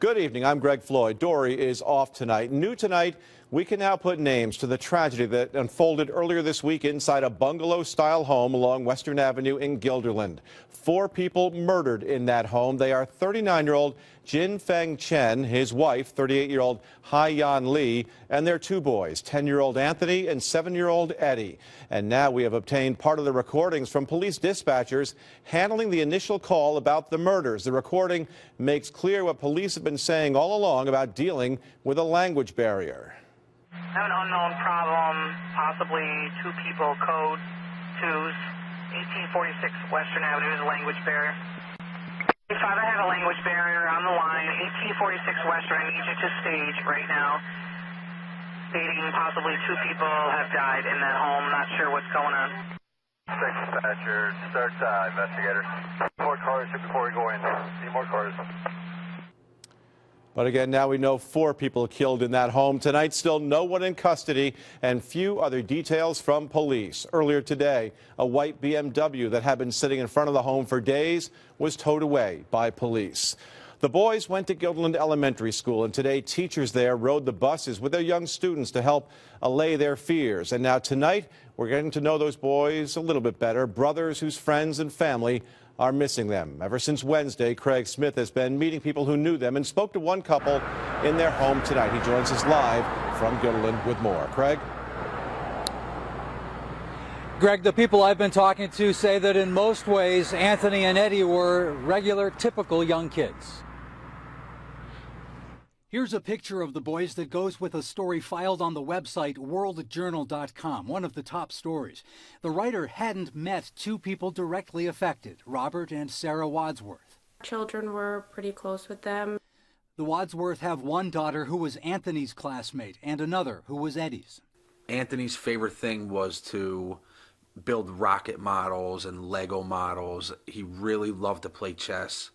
Good evening. I'm Greg Floyd. Dory is off tonight. New tonight, we can now put names to the tragedy that unfolded earlier this week inside a bungalow-style home along Western Avenue in Guilderland. 4 people murdered in that home. They are 39-year-old Jin Feng Chen, his wife, 38-year-old Hai Yan Lee, and their 2 boys, 10-year-old Anthony and 7-year-old Eddie. And now we have obtained part of the recordings from police dispatchers handling the initial call about the murders. The recording makes clear what police have been saying all along about dealing with a language barrier. Have an unknown problem, possibly 2 people, code 2s, 1846 Western Avenue is a language barrier. If I have a language barrier on the line, 1846 Western, I need you to stage right now, stating possibly 2 people have died in that home. Not sure what's going on. Dispatcher, start investigators. More cars before we go in. Need more cars. But again, now we know 4 people killed in that home. Tonight, still no one in custody and few other details from police. Earlier today, a white BMW that had been sitting in front of the home for days was towed away by police. The boys went to Guilderland Elementary School, and today teachers there rode the buses with their young students to help allay their fears. And now tonight, we're getting to know those boys a little bit better, brothers whose friends and family are missing them. Ever since Wednesday, Craig Smith has been meeting people who knew them and spoke to one couple in their home tonight. He joins us live from Guilderland with more. Craig? Greg, the people I've been talking to say that in most ways, Anthony and Eddie were regular, typical young kids. Here's a picture of the boys that goes with a story filed on the website worldjournal.com, one of the top stories. The writer hadn't met 2 people directly affected, Robert and Sarah Wadsworth. Children were pretty close with them. The Wadsworth have one daughter who was Anthony's classmate and another who was Eddie's. Anthony's favorite thing was to build rocket models and Lego models. He really loved to play chess.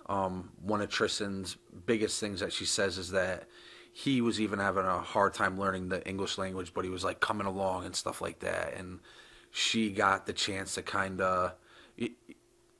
One of Tristan's biggest things that she says is that he was even having a hard time learning the English language, but he was like coming along and stuff like that. And she got the chance to kind of,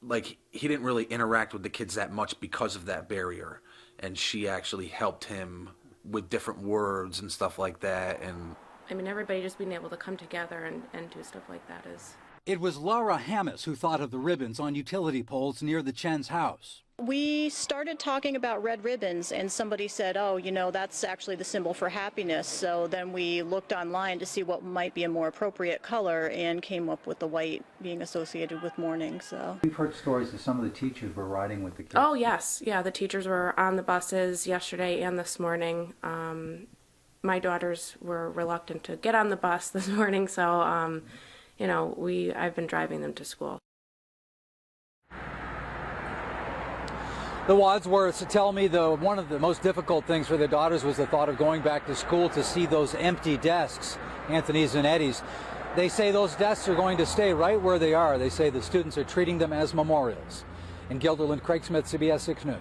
like, he didn't really interact with the kids that much because of that barrier. And she actually helped him with different words and stuff like that. And I mean, everybody just being able to come together and do stuff like that is... It was Laura Hammis who thought of the ribbons on utility poles near the Chen's house. We started talking about red ribbons, and somebody said, oh, you know, that's actually the symbol for happiness. So then we looked online to see what might be a more appropriate color and came up with the white being associated with mourning. So we've heard stories that some of the teachers were riding with the kids. Oh, yes. Yeah, the teachers were on the buses yesterday and this morning. My daughters were reluctant to get on the bus this morning, so, you know, I've been driving them to school. The Wadsworths tell me one of the most difficult things for their daughters was the thought of going back to school to see those empty desks, Anthony's and Eddie's. They say those desks are going to stay right where they are. They say the students are treating them as memorials. In Guilderland, Craig Smith, CBS 6 News.